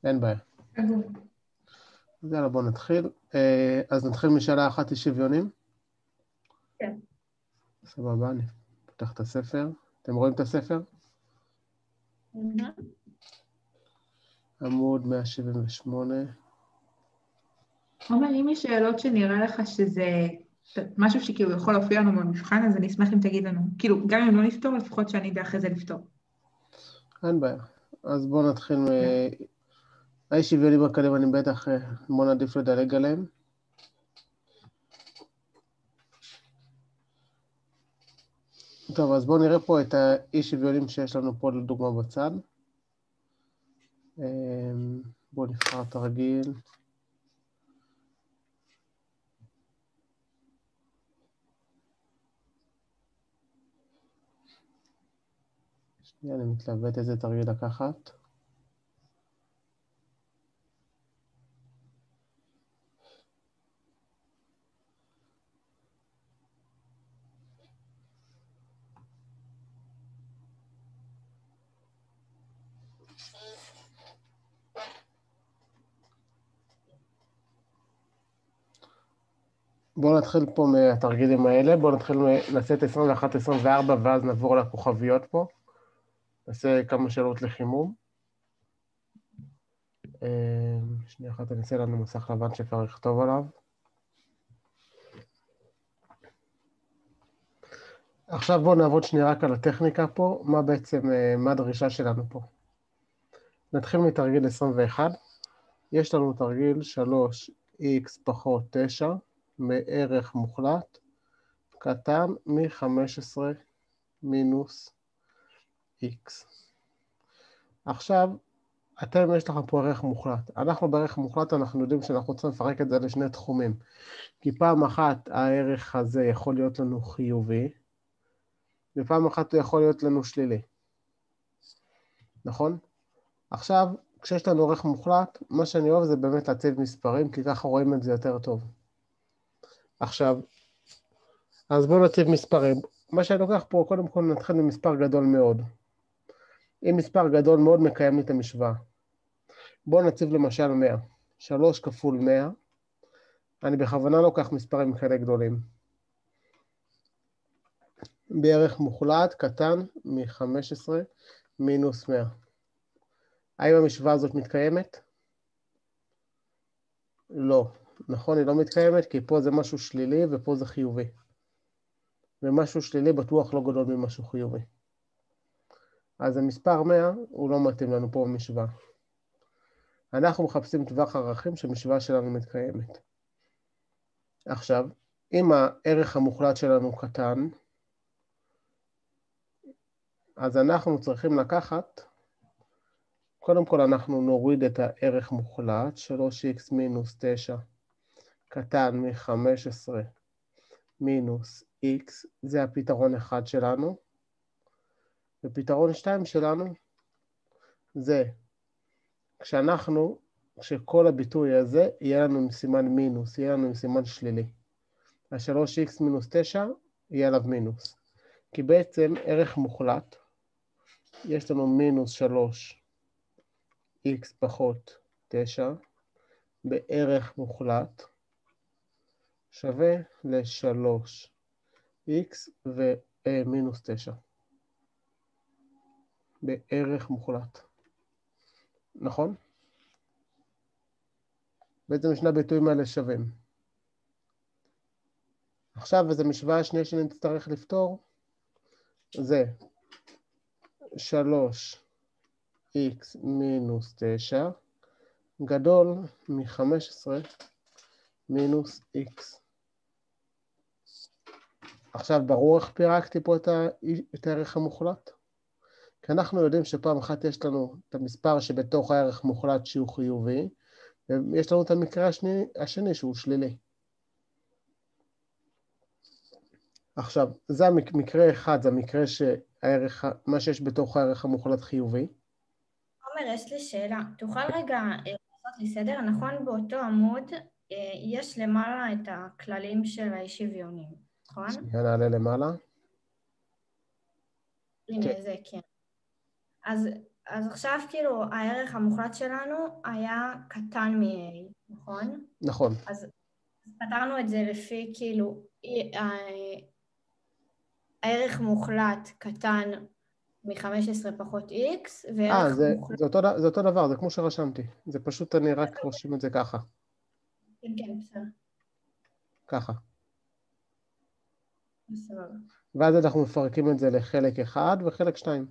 אין בעיה. אז יאללה, בואו נתחיל. אז נתחיל משאלה אחת, היא שוויונים? כן. סבבה, אני פותח את הספר. אתם רואים את הספר? עמוד 178. עומר, אם יש שאלות שנראה לך שזה משהו שכאילו יכול להופיע לנו במבחן, אז אני אשמח אם תגיד לנו. כאילו, גם אם לא נפתור, לפחות שאני אדע אחרי זה לפתור. אין בעיה. אז בואו נתחיל האי שוויונים אקדמיים, בטח בואו נעדיף לדלג עליהם. טוב, אז בואו נראה פה את האי שוויונים שיש לנו פה לדוגמה בצד. בואו נבחר תרגיל. שנייה, אני מתלבט איזה תרגיל לקחת. בואו נתחיל פה מהתרגילים האלה, בואו נתחיל לשאת 21-24 ואז נעבור לכוכביות פה. נעשה כמה שאלות לחימום. שנייה אחת, אני אעשה לנו מסך לבן שאפשר לכתוב עליו. עכשיו בואו נעבוד שנייה רק על הטכניקה פה, מה הדרישה שלנו פה. נתחיל מתרגיל 21. יש לנו תרגיל 3x פחות 9 מערך מוחלט קטן מ-15 מינוס x. עכשיו, יש לכם פה ערך מוחלט. אנחנו בערך מוחלט, אנחנו יודעים שאנחנו צריכים לפרק את זה לשני תחומים. כי פעם אחת הערך הזה יכול להיות לנו חיובי, ופעם אחת הוא יכול להיות לנו שלילי. נכון? עכשיו, כשיש לנו ערך מוחלט, מה שאני אוהב זה באמת להציב מספרים, כי ככה רואים את זה יותר טוב. עכשיו, אז בואו נציב מספרים. מה שאני לוקח פה, קודם כל נתחיל ממספר גדול מאוד. אם מספר גדול מאוד מקיים לי את המשוואה. בואו נציב למשל 100. 3 כפול 100. אני בכוונה לוקח מספרים כאלה גדולים. בערך מוחלט קטן מ-15 מינוס 100. האם המשוואה הזאת מתקיימת? לא. נכון, היא לא מתקיימת, כי פה זה משהו שלילי ופה זה חיובי. ומשהו שלילי בטוח לא גדול ממשהו חיובי. אז המספר 100 הוא לא מתאים לנו פה במשוואה. אנחנו מחפשים טווח ערכים שהמשוואה שלנו מתקיימת. עכשיו, אם הערך המוחלט שלנו קטן, אז אנחנו צריכים לקחת, קודם כל אנחנו נוריד את הערך מוחלט, 3x מינוס 9 קטן מ-15 מינוס x, זה הפתרון אחד שלנו. ופתרון 2 שלנו זה כשכל הביטוי הזה יהיה לנו עם סימן מינוס, יהיה לנו עם סימן שלילי. ה-3x מינוס 9 יהיה עליו מינוס. כי בעצם ערך מוחלט, יש לנו מינוס 3x פחות 9 בערך מוחלט שווה ל-3x ומינוס 9. בערך מוחלט. נכון? בעצם שני הביטויים האלה שווים. עכשיו, איזו משוואה השנייה שנצטרך לפתור, זה 3x מינוס 9 גדול מ-15 מינוס x. עכשיו, ברור איך פירקתי פה את הערך המוחלט? כי אנחנו יודעים שפעם אחת יש לנו את המספר שבתוך הערך מוחלט שהוא חיובי, ויש לנו את המקרה השני שהוא שלילי. עכשיו, זה המקרה אחד, זה המקרה מה שיש בתוך הערך המוחלט חיובי. עומר, יש לי שאלה. תוכל רגע לעשות לי סדר? נכון, באותו עמוד יש למעלה את הכללים של האי שוויונים, נכון? שנייה, נעלה למעלה. הנה, זה כן. אז אז עכשיו כאילו הערך המוחלט שלנו היה קטן מ-A, נכון? נכון. אז פתרנו את זה לפי כאילו הערך מוחלט קטן מ-15 פחות X, וערך מוחלט... זה אותו דבר, זה כמו שרשמתי. זה פשוט אני רק רושם את זה ככה. כן, כן, בסדר. ככה. בסדר. ואז אנחנו מפרקים את זה לחלק 1 וחלק 2.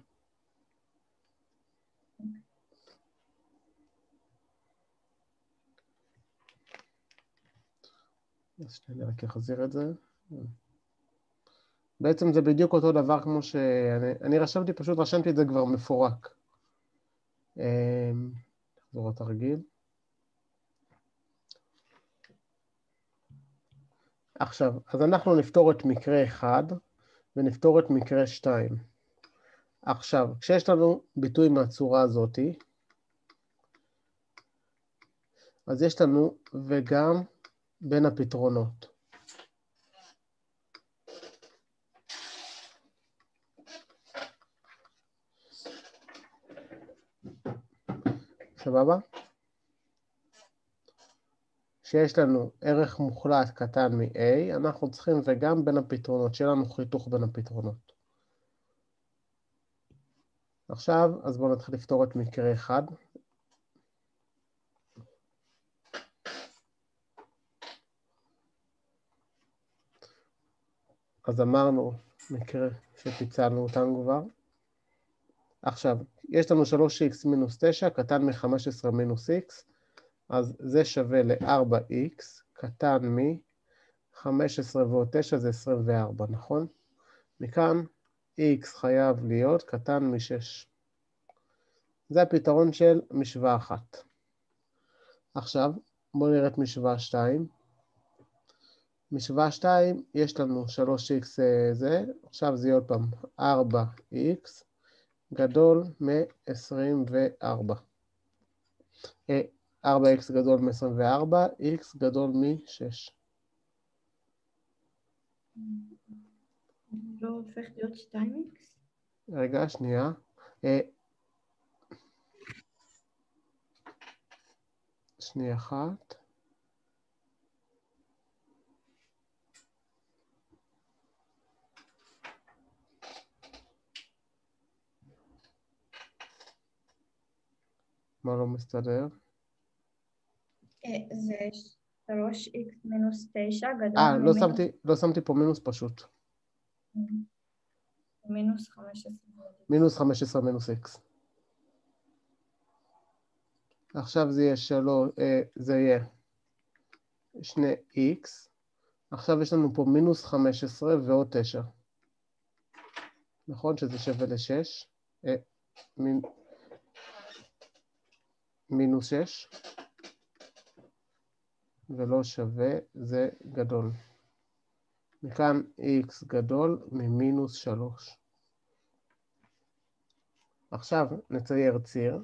אז שנייה, רק אחזיר את זה. בעצם זה בדיוק אותו דבר כמו שאני רשמתי, פשוט רשמתי את זה כבר מפורק. נחזור לתרגיל. עכשיו, אז אנחנו נפתור את מקרה 1 ונפתור את מקרה 2. עכשיו, כשיש לנו ביטוי מהצורה הזאת, אז יש לנו וגם בין הפתרונות. סבבה? שיש לנו ערך מוחלט קטן מ-A, אנחנו צריכים וגם בין הפתרונות, שיהיה לנו חיתוך בין הפתרונות. עכשיו, אז בואו נתחיל לפתור את מקרה 1. אז אמרנו מקרה שפיצלנו אותנו כבר. עכשיו, יש לנו 3x מינוס 9 קטן מ-15 מינוס x, אז זה שווה ל-4x קטן מ-15 ועוד 9 זה 24, נכון? מכאן x חייב להיות קטן מ-6. זה הפתרון של משוואה אחת. עכשיו, בואו נראה את משוואה 2. משוואה 2, יש לנו 3x זה, עכשיו זה יהיה עוד פעם 4x גדול מ-24. 4x גדול מ-24, x גדול מ-6. לא הופך להיות 2x? רגע, שנייה. שנייה אחת. מה לא מסתדר? זה 3x מינוס 9 גדול לא שמתי פה מינוס פשוט. מינוס 15. מינוס 15 מינוס x. עכשיו זה יהיה 2x. עכשיו יש לנו פה מינוס 15 ועוד 9. נכון שזה שווה ל-6. מינוס 6. ולא שווה, זה גדול. מכאן x גדול ממינוס 3. עכשיו נצייר ציר.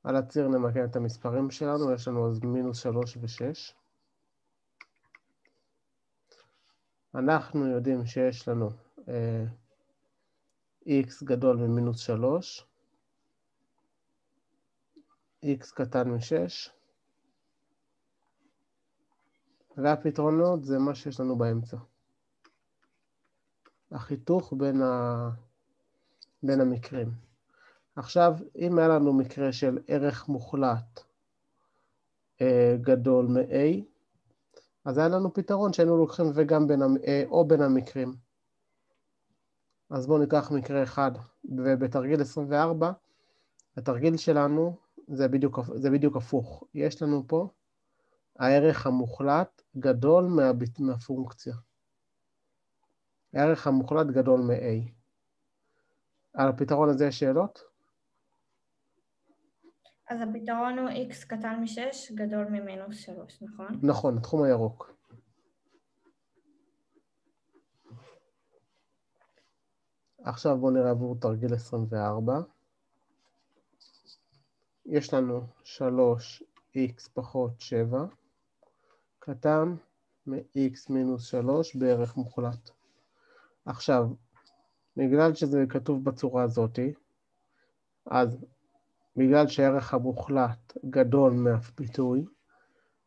על הציר נמקד את המספרים שלנו, יש לנו אז מינוס 3 ו-6. אנחנו יודעים שיש לנו x גדול ממינוס 3, x קטן מ-6, והפתרונות זה מה שיש לנו באמצע. החיתוך בין המקרים. עכשיו, אם היה לנו מקרה של ערך מוחלט גדול מ-A, אז היה לנו פתרון שהיינו לוקחים וגם בין המקרים. אז בואו ניקח מקרה אחד, ובתרגיל 24, התרגיל שלנו זה בדיוק הפוך. יש לנו פה הערך המוחלט גדול מהפונקציה. הערך המוחלט גדול מ-A. על הפתרון הזה יש שאלות? אז הפתרון הוא x קטן מ-6 גדול ממינוס 3, נכון? נכון, התחום הירוק. עכשיו בואו נראה עבור תרגיל 24. יש לנו 3x פחות 7 קטן מ-x מינוס 3 בערך מוחלט. עכשיו, בגלל שזה כתוב בצורה הזאת, אז בגלל שהערך המוחלט גדול מהביטוי,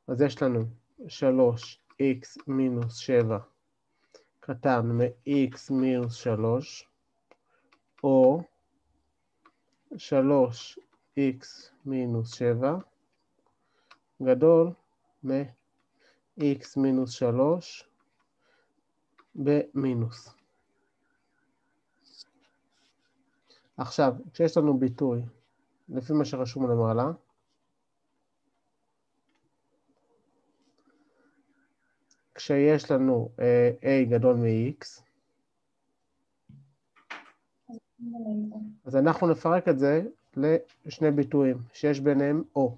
אז יש לנו 3x מינוס 7 קטן מ-x מינוס 3, או 3x מינוס 7 גדול מ-x מינוס 3 במינוס. עכשיו, כשיש לנו ביטוי, לפי מה שרשום למעלה, כשיש לנו a גדול מ-x, אז אנחנו נפרק את זה לשני ביטויים, שיש ביניהם או.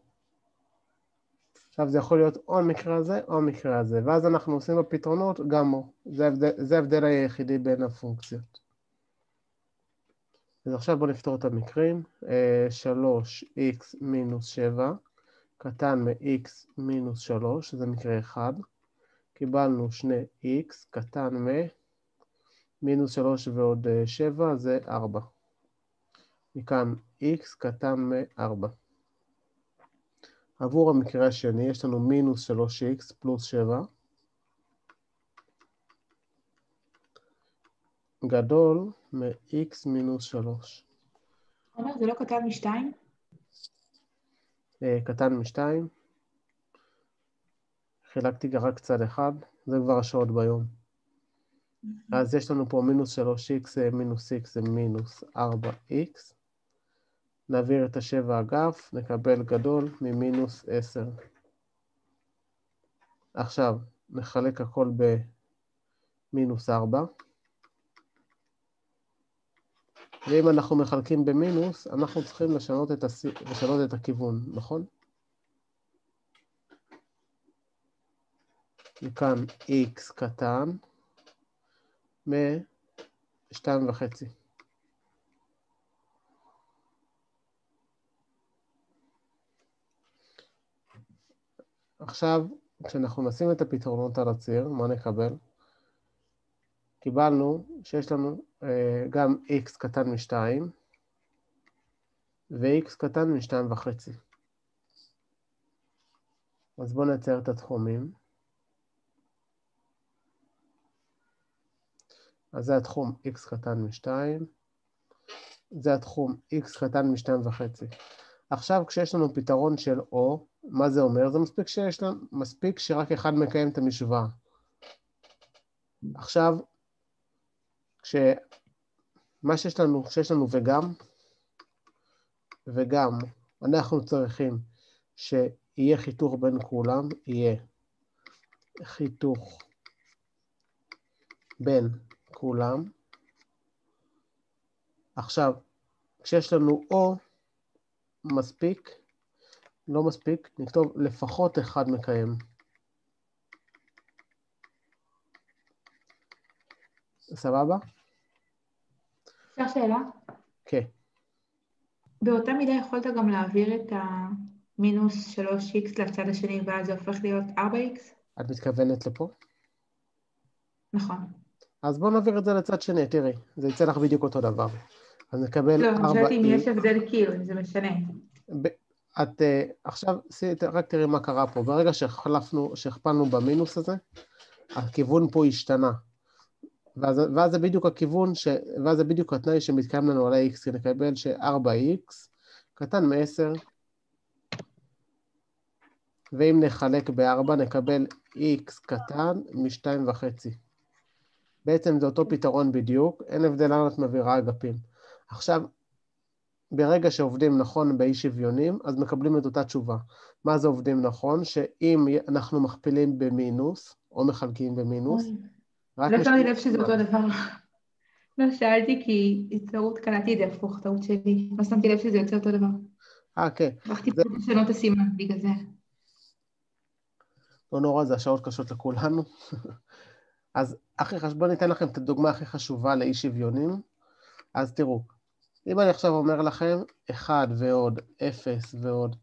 עכשיו זה יכול להיות או המקרה הזה או המקרה הזה, ואז אנחנו עושים בפתרונות גם או. זה ההבדל היחידי בין הפונקציות. אז עכשיו בואו נפתור את המקרים. 3x מינוס 7 קטן מ-x מינוס 3, זה מקרה אחד. קיבלנו 2x קטן מינוס 3 ועוד 7, זה 4. מכאן x קטן מ-4. עבור המקרה השני יש לנו מינוס 3x פלוס 7 גדול מ-x מינוס 3. אומר, זה לא קטן מ-2? קטן מ-2. חילקתי רק צד אחד, זה כבר השעות ביום. אז יש לנו פה מינוס 3x מינוס x זה מינוס 4x. נעביר את ה7 אגף, נקבל גדול ממינוס 10. עכשיו נחלק הכל במינוס 4. ואם אנחנו מחלקים במינוס, אנחנו צריכים לשנות את הכיוון, נכון? מכאן x קטן מ-2.5. עכשיו, כשאנחנו נשים את הפתרונות על הציר, מה נקבל? קיבלנו שיש לנו גם x קטן מ-2 ו-x קטן מ-2.5. אז בואו נצייר את התחומים. אז זה התחום x קטן מ-2, זה התחום x קטן מ-2.5. עכשיו כשיש לנו פתרון של O, מה זה אומר? זה מספיק שרק אחד מקיים את המשוואה. עכשיו, מה שיש לנו וגם, אנחנו צריכים שיהיה חיתוך בין כולם, יהיה חיתוך בין כולם. עכשיו, כשיש לנו או מספיק, לא מספיק, נכתוב לפחות אחד מקיים. סבבה? אפשר שאלה? כן. באותה מידה יכולת גם להעביר את המינוס 3x לצד השני, ואז זה הופך להיות 4x? את מתכוונת לפה? נכון. אז בואו נעביר את זה לצד שני, תראי, זה יצא לך בדיוק אותו דבר. אז נקבל 4x. לא, אני חושבת אם יש הבדל כאילו, אם זה משנה. את עכשיו, רק תראי מה קרה פה. ברגע שהכפלנו במינוס הזה, הכיוון פה השתנה. ואז זה בדיוק הכיוון, ואז זה בדיוק התנאי שמתקיים לנו על ה-x, נקבל ש-4x קטן מ-10, ואם נחלק ב-4 נקבל x קטן מ-2.5. בעצם זה אותו פתרון בדיוק, אין הבדל למה את מעבירה אגפים. עכשיו, ברגע שעובדים נכון באי שוויונים, אז מקבלים את אותה תשובה. מה זה עובדים נכון? שאם אנחנו מכפילים במינוס, או מחלקים במינוס, לא שמתי לב שזה אותו דבר. לא שאלתי כי טעות קלטתי את זה הפוך, טעות שלי. לא שמתי לב שזה יוצא אותו דבר. כן. הלכתי פשוט לשנות את הסימן בגלל זה. לא נורא, זה השעות קשות לכולנו. אז בואו ניתן לכם את הדוגמה הכי חשובה לאי שוויונים. אז תראו, אם אני עכשיו אומר לכם 1 ועוד 0 ועוד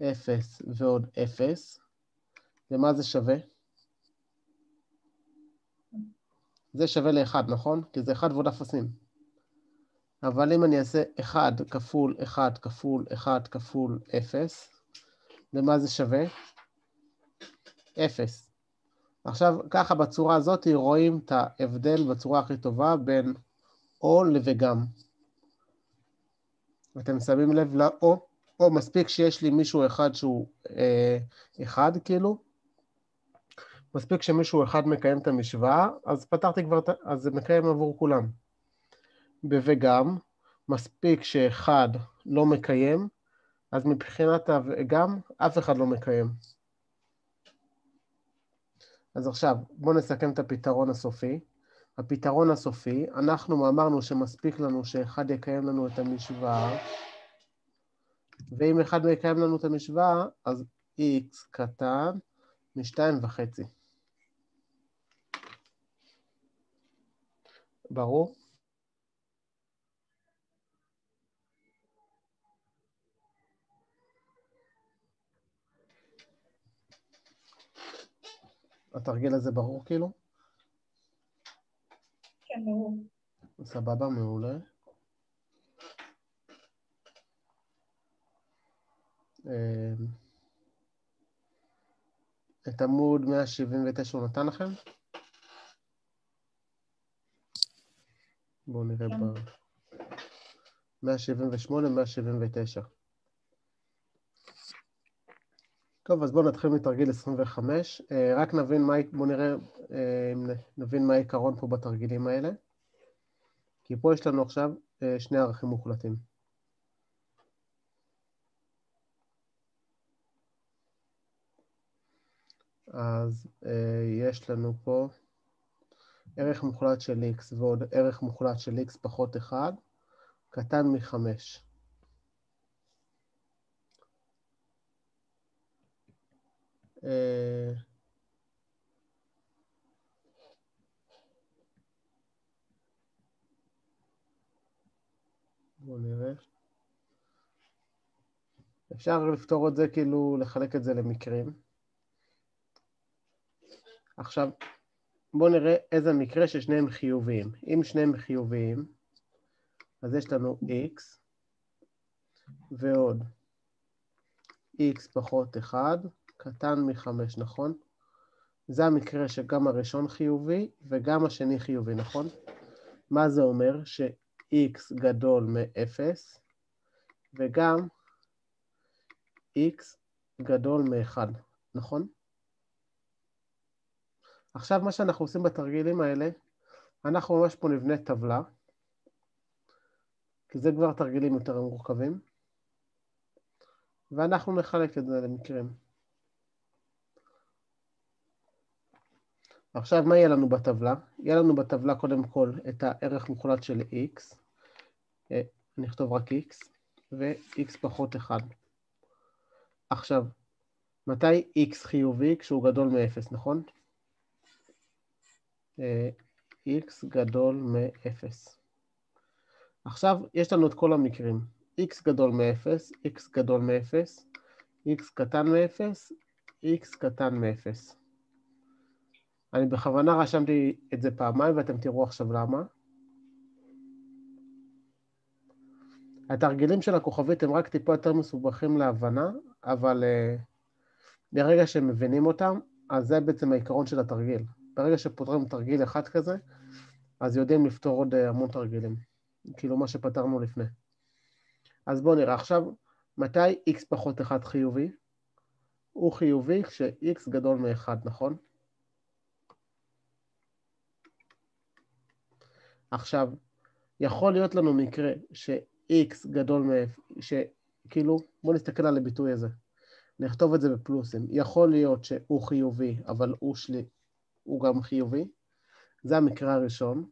0 ועוד 0, למה זה שווה? זה שווה ל-1, נכון? כי זה 1 ועוד אפסים. אבל אם אני אעשה 1 כפול 1 כפול 1 כפול 0, למה זה שווה? 0. עכשיו, ככה בצורה הזאת רואים את ההבדל בצורה הכי טובה בין או לוגם. אתם שמים לב לאו, או מספיק שיש לי מישהו אחד שהוא אחד, כאילו. מספיק שמישהו אחד מקיים את המשוואה, אז פתרתי כבר, אז זה מקיים עבור כולם. בוגם, מספיק שאחד לא מקיים, אז מבחינת הוגם, אף אחד לא מקיים. אז עכשיו, בואו נסכם את הפתרון הסופי. הפתרון הסופי, אנחנו אמרנו שמספיק לנו שאחד יקיים לנו את המשוואה, ואם אחד יקיים לנו את המשוואה, אז x קטן מ2.5. ברור? התרגיל הזה ברור כאילו? כן, ברור. סבבה, מעולה. את עמוד 179 הוא נתן לכם? בואו נראה כן. ב... 178, 179. טוב, אז בואו נתחיל מתרגיל 25. רק נבין מה, בואו נראה, נבין מה העיקרון פה בתרגילים האלה. כי פה יש לנו עכשיו שני ערכים מוחלטים. אז יש לנו פה ערך מוחלט של x ועוד ערך מוחלט של x פחות 1, קטן מ5. בואו נראה. אפשר לפתור את זה, כאילו לחלק את זה למקרים. עכשיו, בואו נראה איזה מקרה ששניהם חיוביים. אם שניהם חיוביים, אז יש לנו x ועוד x פחות 1, קטן מ5, נכון? זה המקרה שגם הראשון חיובי וגם השני חיובי, נכון? מה זה אומר? ש-x גדול מ-0 וגם x גדול מ-1, נכון? עכשיו מה שאנחנו עושים בתרגילים האלה, אנחנו ממש פה נבנה טבלה, כי זה כבר תרגילים יותר מורכבים, ואנחנו נחלק את זה למקרים. עכשיו מה יהיה לנו בטבלה? יהיה לנו בטבלה קודם כל את הערך מוחלט של x, נכתוב רק x, ו-x פחות 1. עכשיו, מתי x חיובי? כשהוא גדול מ-0, נכון? x גדול מ-0. עכשיו יש לנו את כל המקרים. x גדול מ-0, x גדול מ-0, x קטן מ-0, x קטן מ-0. אני בכוונה רשמתי את זה פעמיים ואתם תראו עכשיו למה. התרגילים של הכוכבית הם רק טיפה יותר מסובכים להבנה, אבל ברגע שהם מבינים אותם, אז זה בעצם העיקרון של התרגיל. ברגע שפותרים תרגיל אחד כזה, אז יודעים לפתור עוד המון תרגילים. כאילו מה שפתרנו לפני. אז בואו נראה עכשיו, מתי x פחות 1 חיובי? הוא חיובי כש-x גדול מ-1, נכון? עכשיו, יכול להיות לנו מקרה ש-x גדול מ-0, שכאילו, בואו נסתכל על הביטוי הזה. נכתוב את זה בפלוסים. יכול להיות שהוא חיובי, אבל הוא גם חיובי. זה המקרה הראשון.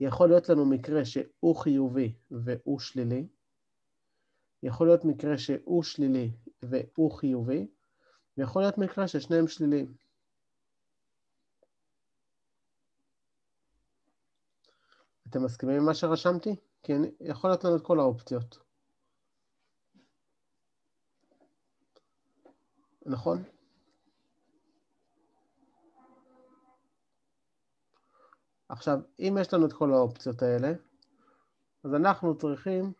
יכול להיות לנו מקרה שהוא חיובי והוא שלילי. יכול להיות מקרה שהוא שלילי והוא חיובי. ויכול להיות מקרה ששניהם שליליים. אתם מסכימים עם מה שרשמתי? כי יכול להיות לנו את כל האופציות. נכון? עכשיו, אם יש לנו את כל האופציות האלה, אז אנחנו צריכים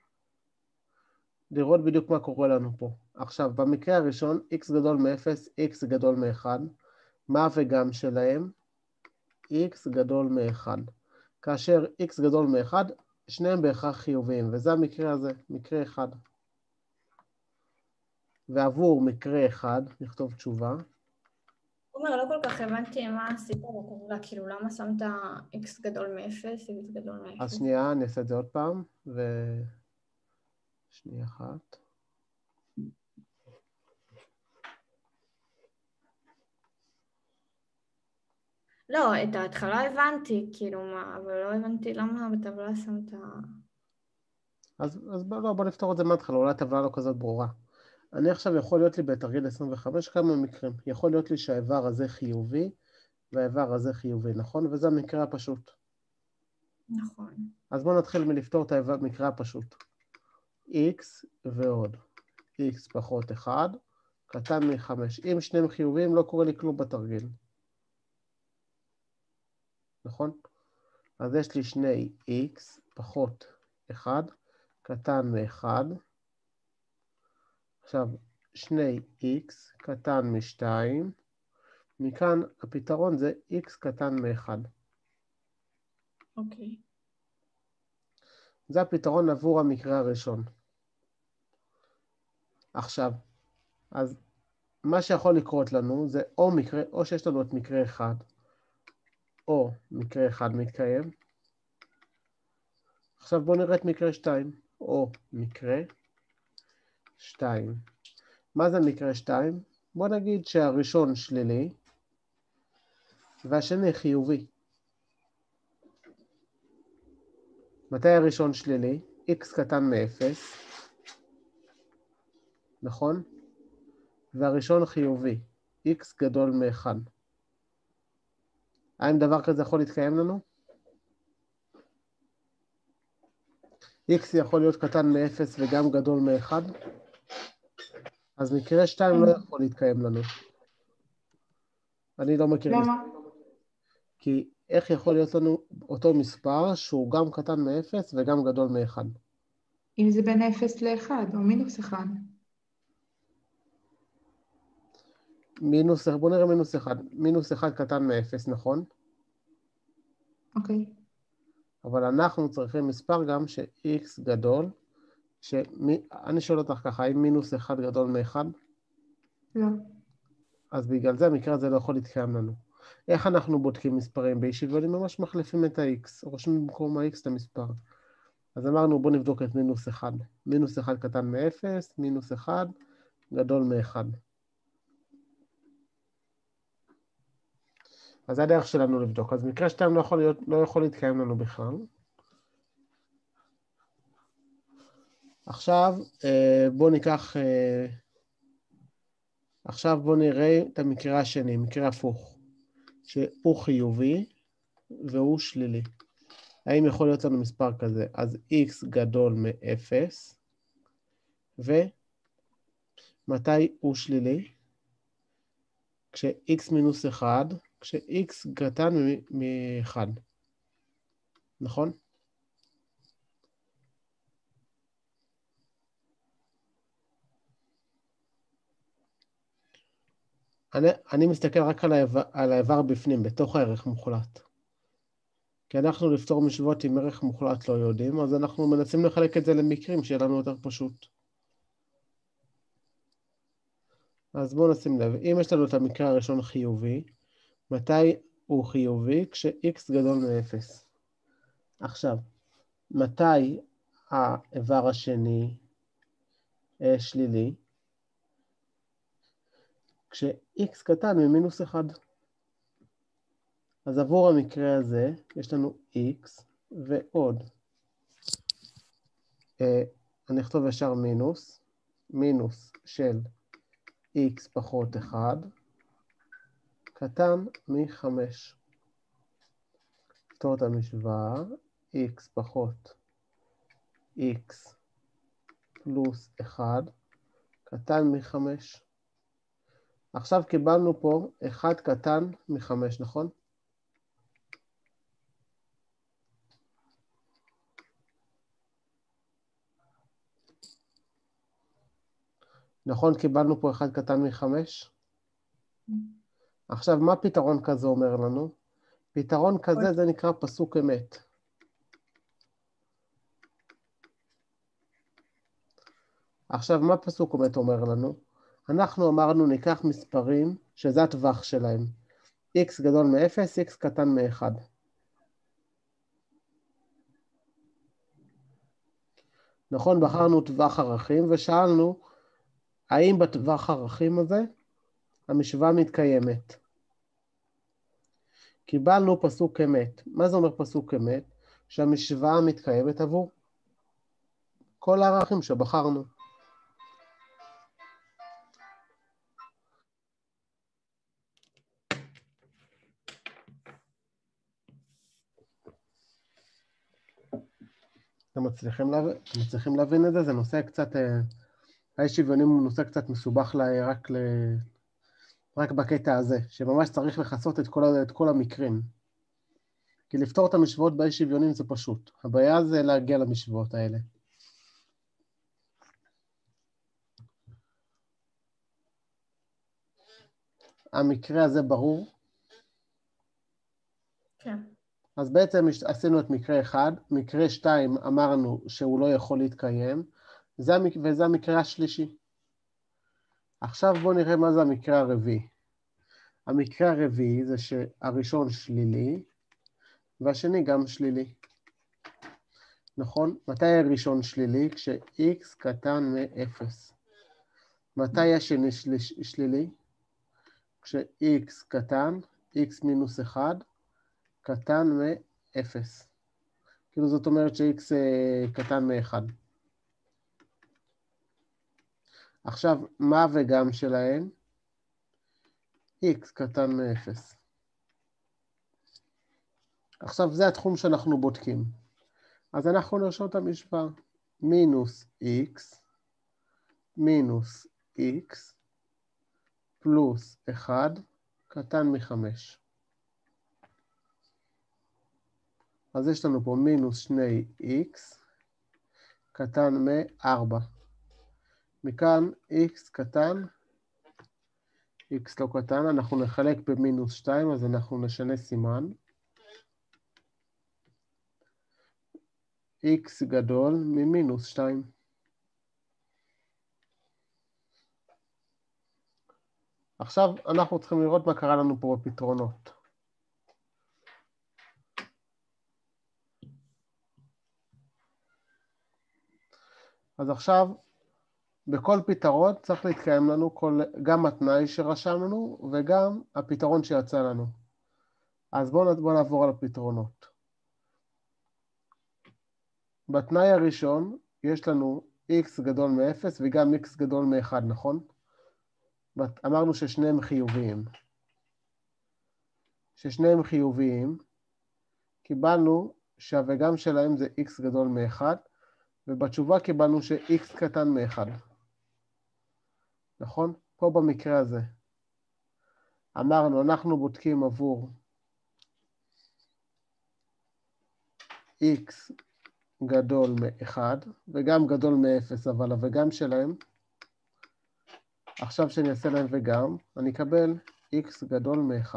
לראות בדיוק מה קורה לנו פה. עכשיו, במקרה הראשון, x גדול מ-0, x גדול מ-1, מה וגם שלהם? x גדול מ-1. כאשר x גדול מ-1, שניהם בהכרח חיוביים, וזה המקרה הזה, מקרה אחד. ועבור מקרה אחד, נכתוב תשובה. עומר, לא כל כך הבנתי מה הסיפור בקורלה, כאילו למה שמת x גדול מ-0, x גדול מ-0? אז שנייה, אני אעשה את זה עוד פעם, שנייה אחת. לא, את ההתחלה הבנתי, כאילו מה, אבל לא הבנתי למה בטבלה שמת... אז בוא נפתור את זה מההתחלה, אולי הטבלה לא כזאת ברורה. אני עכשיו יכול להיות לי בתרגיל 25 כמה מקרים. יכול להיות לי שהאיבר הזה חיובי, והאיבר הזה חיובי, נכון? וזה המקרה הפשוט. נכון. אז בואו נתחיל מלפתור את המקרה הפשוט. x ועוד x פחות 1, קטן מ-5. אם שניהם חיוביים, לא קורה לי כלום בתרגיל. נכון? אז יש לי שני x פחות 1, קטן מ-1. עכשיו, שני x קטן מ-2. מכאן הפתרון זה x קטן מ-1. אוקיי. זה הפתרון עבור המקרה הראשון. עכשיו, אז מה שיכול לקרות לנו זה או שיש לנו את מקרה אחד, או מקרה אחד מתקיים. עכשיו בואו נראה את מקרה 2, או מקרה 2. מה זה מקרה 2? בואו נגיד שהראשון שלילי, והשני חיובי. מתי הראשון שלילי? x קטן מ-0, נכון? והראשון חיובי, x גדול מ-1. האם דבר כזה יכול להתקיים לנו? x יכול להיות קטן מ-0 וגם גדול מ-1? אז מקרה 2 לא יכול להתקיים לנו. אני לא מכיר. למה? כי איך יכול להיות לנו אותו מספר שהוא גם קטן מ-0 וגם גדול מ-1? אם זה בין 0 ל-1 או מינוס 1. בוא נראה מינוס 1. מינוס 1 קטן מ-0, נכון? אוקיי. אבל אנחנו צריכים מספר גם ש-x גדול, אני שואל אותך ככה, האם מינוס 1 גדול מ-1? לא. אז בגלל זה המקרה הזה לא יכול להתקיים לנו. איך אנחנו בודקים מספרים באי-שוויון? ממש מחליפים את ה-x, רושמים במקום ה-x את המספר. אז אמרנו בואו נבדוק את מינוס 1. מינוס 1 קטן מ-0, מינוס 1 גדול מ-1. אז זה הדרך שלנו לבדוק. אז מקרה 2 לא יכול להתקיים לנו בכלל. עכשיו בואו נראה את המקרה השני, מקרה הפוך, שהוא חיובי והוא שלילי. האם יכול להיות לנו מספר כזה? אז x גדול מ-0, ומתי הוא שלילי? כש-x מינוס 1, כש-x קטן מ-1. נכון? אני מסתכל רק על האיבר בפנים, בתוך הערך מוחלט. כי אנחנו לפתור משוואות עם ערך מוחלט לא יודעים, אז אנחנו מנסים לחלק את זה למקרים שיהיה לנו יותר פשוט. אז בואו נשים לב, אם יש לנו את המקרה הראשון חיובי, מתי הוא חיובי? כש-x גדול מ-0. עכשיו, מתי האיבר השני שלילי? כש-x קטן ממינוס 1. אז עבור המקרה הזה, יש לנו x ועוד. אני אכתוב ישר מינוס של x פחות 1, קטן מ-5. נפתור את המשוואה, x פחות x פלוס 1, קטן מ-5. עכשיו קיבלנו פה 1 קטן מ-5, נכון? נכון, קיבלנו פה 1 קטן מ5. עכשיו, מה פתרון כזה אומר לנו? פתרון כזה זה נקרא פסוק אמת. עכשיו, מה פסוק אמת אומר לנו? אנחנו אמרנו ניקח מספרים שזה הטווח שלהם. x גדול מ-0, x קטן מ-1. נכון, בחרנו טווח ערכים ושאלנו, האם בטווח הערכים הזה המשוואה מתקיימת? קיבלנו פסוק אמת. מה זה אומר פסוק אמת? שהמשוואה מתקיימת עבור כל הערכים שבחרנו. אתם מצליחים להבין את זה? זה נושא קצת, האי שוויונים הוא נושא קצת מסובך רק בקטע הזה, שממש צריך לחסות את כל המקרים. כי לפתור את המשוואות באי שוויונים זה פשוט. הבעיה זה להגיע למשוואות האלה. המקרה הזה ברור? כן. אז בעצם עשינו את מקרה 1, מקרה 2 אמרנו שהוא לא יכול להתקיים, וזה המקרה השלישי. עכשיו בואו נראה מה זה המקרה הרביעי. המקרה הרביעי זה שהראשון שלילי, והשני גם שלילי. נכון? מתי הראשון שלילי? כש-x קטן מ-0. מתי השני שלילי? כש-x קטן, x מינוס 1, קטן מ-0. כאילו זאת אומרת ש-x קטן מ-1. עכשיו, מה וגם שלהם? x קטן מ-0. עכשיו, זה התחום שאנחנו בודקים. אז אנחנו נרשום את המשוואה. מינוס x פלוס 1 קטן מ-5. אז יש לנו פה מינוס 2x קטן מ-4. מכאן x קטן, x לא קטן, אנחנו נחלק במינוס 2, אז אנחנו נשנה סימן. x גדול ממינוס 2. עכשיו אנחנו צריכים לראות מה קרה לנו פה בפתרונות. אז עכשיו, בכל פתרון צריך להתקיים לנו גם התנאי שרשמנו וגם הפתרון שיצא לנו. אז בואו נעבור על הפתרונות. בתנאי הראשון יש לנו x גדול מ-0 וגם x גדול מ-1, נכון? אמרנו ששניהם חיוביים. ששניהם חיוביים, קיבלנו שהוגם שלהם זה x גדול מ-1, ובתשובה קיבלנו ש-x קטן מ-1. נכון? פה במקרה הזה. אמרנו, אנחנו בודקים עבור x גדול מ-1, וגם גדול מ-0, אבל הוגם שלהם, עכשיו שאני אעשה להם וגם, אני אקבל x גדול מ-1.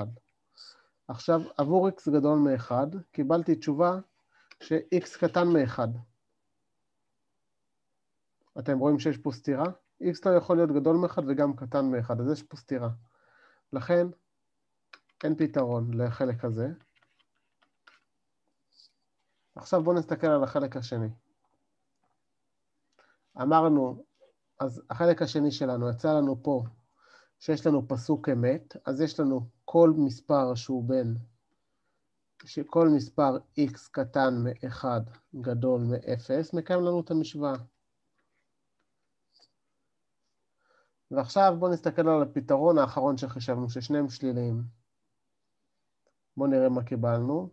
עכשיו, עבור x גדול מ-1, קיבלתי תשובה ש-x קטן מ-1. אתם רואים שיש פה סתירה? x לא יכול להיות גדול מ-1 וגם קטן מ-1, אז יש פה סתירה. לכן, אין פתרון לחלק הזה. עכשיו בואו נסתכל על החלק השני. אמרנו, אז החלק השני שלנו, יצא לנו פה שיש לנו פסוק אמת, אז יש לנו כל מספר שהוא בין, שכל מספר x קטן מ-1 גדול מ-0, מקיים לנו את המשוואה. ועכשיו בואו נסתכל על הפתרון האחרון שחשבנו, ששניהם שליליים. בואו נראה מה קיבלנו.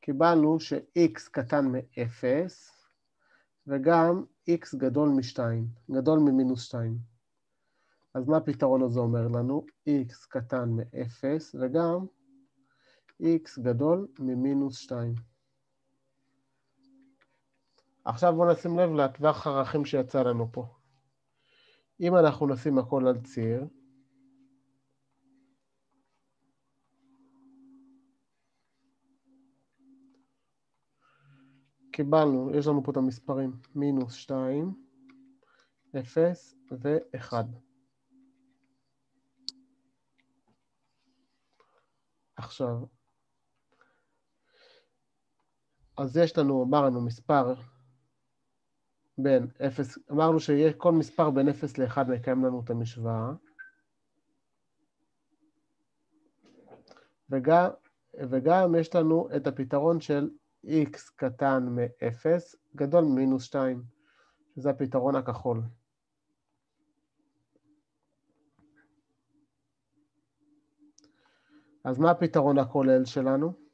קיבלנו ש-x קטן מ-0, וגם x גדול מ-2, גדול ממינוס 2. אז מה הפתרון הזה אומר לנו? x קטן מ-0, וגם x גדול ממינוס 2. עכשיו בואו נשים לב לטווח הערכים שיצא לנו פה. אם אנחנו נשים הכל על ציר, קיבלנו, יש לנו פה את המספרים, -2, 0 ו-1. עכשיו, אז יש לנו, אמרנו מספר בין 0, אמרנו שכל מספר בין 0 ל-1 מקיים לנו את המשוואה. וגם יש לנו את הפתרון של x קטן מ-0 גדול מ-2, שזה הפתרון הכחול. אז מה הפתרון הכולל שלנו?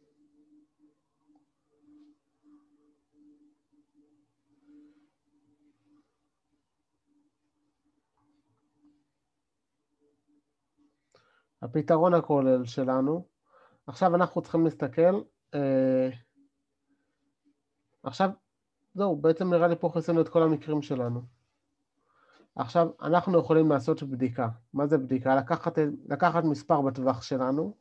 הפתרון הכולל שלנו, עכשיו אנחנו צריכים להסתכל, עכשיו, זהו, בעצם נראה לי פה חסנו את כל המקרים שלנו. עכשיו, אנחנו יכולים לעשות בדיקה. מה זה בדיקה? לקחת מספר בטווח שלנו,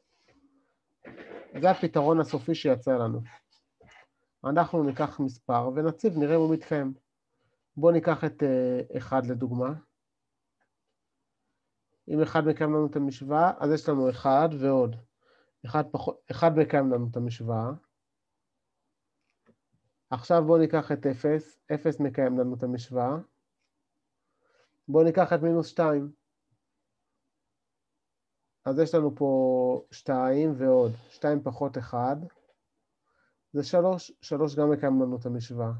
זה הפתרון הסופי שיצא לנו. אנחנו ניקח מספר ונציב, נראה אם הוא מתקיים. בואו ניקח את 1 לדוגמה. אם 1 מקיים לנו את המשוואה, אז יש לנו 1 ועוד. 1 מקיים לנו את המשוואה. עכשיו בואו ניקח את 0, 0 מקיים לנו את המשוואה. בואו ניקח את -2. אז יש לנו פה 2 ועוד, 2 פחות 1. זה 3, 3 גם מקיים לנו את המשוואה.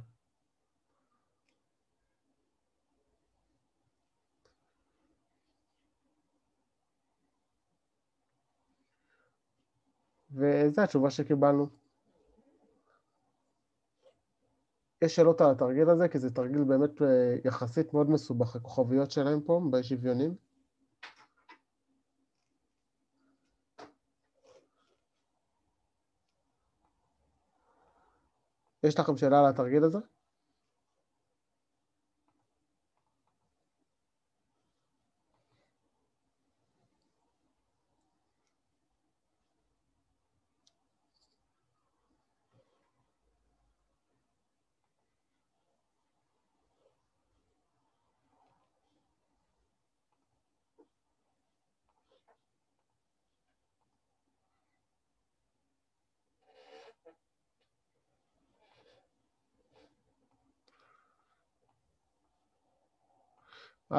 וזו התשובה שקיבלנו. יש שאלות על התרגיל הזה, כי זה תרגיל באמת יחסית מאוד מסובך, הכוכביות שלהם פה, בשוויונים. יש לכם שאלה על התרגיל הזה?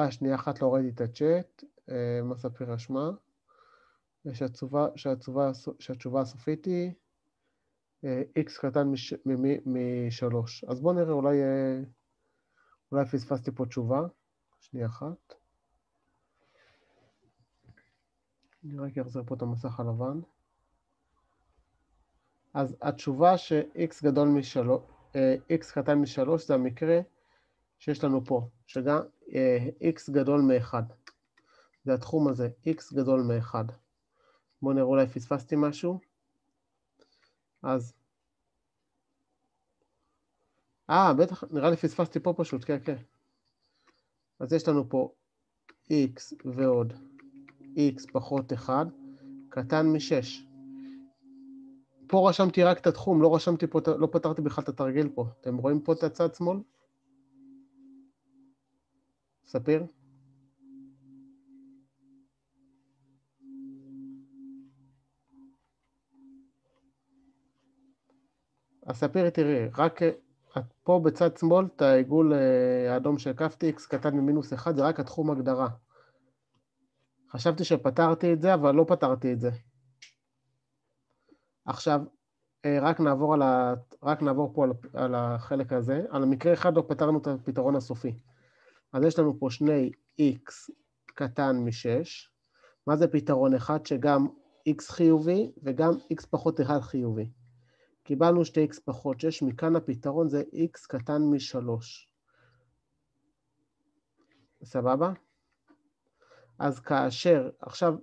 שנייה אחת לא ראיתי את הצ'אט, מה ספיר רשמה? שהתשובה הסופית היא x קטן מ-3. אז בואו נראה, אולי פספסתי פה תשובה. שנייה אחת. אני רק אחזיר פה את המסך הלבן. אז התשובה ש-x x קטן מ-3 זה המקרה שיש לנו פה, שגם x גדול מ-1. זה התחום הזה, x גדול מ-1. בואו נראה, אולי פספסתי משהו. אז... בטח, נראה לי פספסתי פה פשוט, כן. אז יש לנו פה x ועוד x פחות 1, קטן מ-6. פה רשמתי רק את התחום, לא פתרתי בכלל את התרגיל פה. אתם רואים פה את הצד שמאל? ספיר? אז ספיר, תראי, רק פה בצד שמאל, את העיגול האדום שהקפתי, x קטן מ-1, זה רק התחום הגדרה. חשבתי שפתרתי את זה, אבל לא פתרתי את זה. עכשיו, רק נעבור פה על החלק הזה. על המקרה אחד לא פתרנו את הפתרון הסופי. אז יש לנו פה שני x קטן מ-6. מה זה פתרון אחד? שגם x חיובי וגם x פחות 1 חיובי. קיבלנו שתי x פחות 6, מכאן הפתרון זה x קטן מ-3. סבבה? אז כאשר, עכשיו,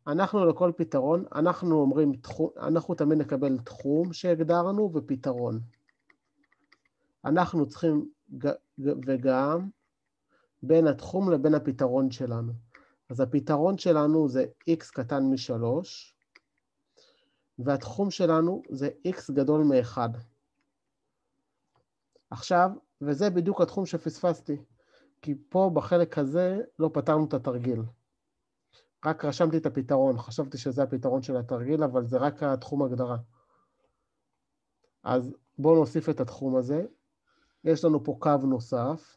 אנחנו לכל פתרון, אנחנו אומרים, אנחנו תמיד נקבל תחום שהגדרנו ופתרון. אנחנו צריכים וגם, בין התחום לבין הפתרון שלנו. אז הפתרון שלנו זה x קטן מ-3, והתחום שלנו זה x גדול מ-1. עכשיו, וזה בדיוק התחום שפספסתי, כי פה בחלק הזה לא פתרנו את התרגיל. רק רשמתי את הפתרון, חשבתי שזה הפתרון של התרגיל, אבל זה רק התחום הגדרה. אז בואו נוסיף את התחום הזה. יש לנו פה קו נוסף,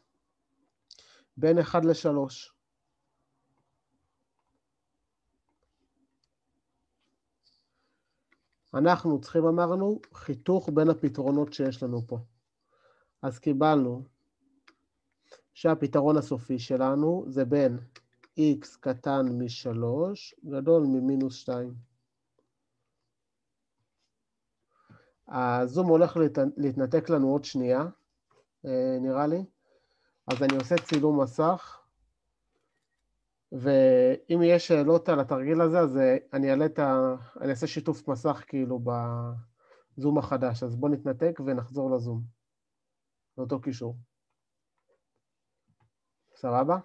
בין 1 ל-3. אנחנו צריכים, אמרנו, חיתוך בין הפתרונות שיש לנו פה. אז קיבלנו שהפתרון הסופי שלנו זה בין x קטן מ-3 גדול מ-2. הזום הולך להתנתק לנו עוד שנייה, נראה לי. אז אני עושה צילום מסך, ואם יש שאלות על התרגיל הזה, אז אני אעשה שיתוף מסך כאילו בזום החדש. אז בואו נתנתק ונחזור לזום. לאותו קישור. סבבה?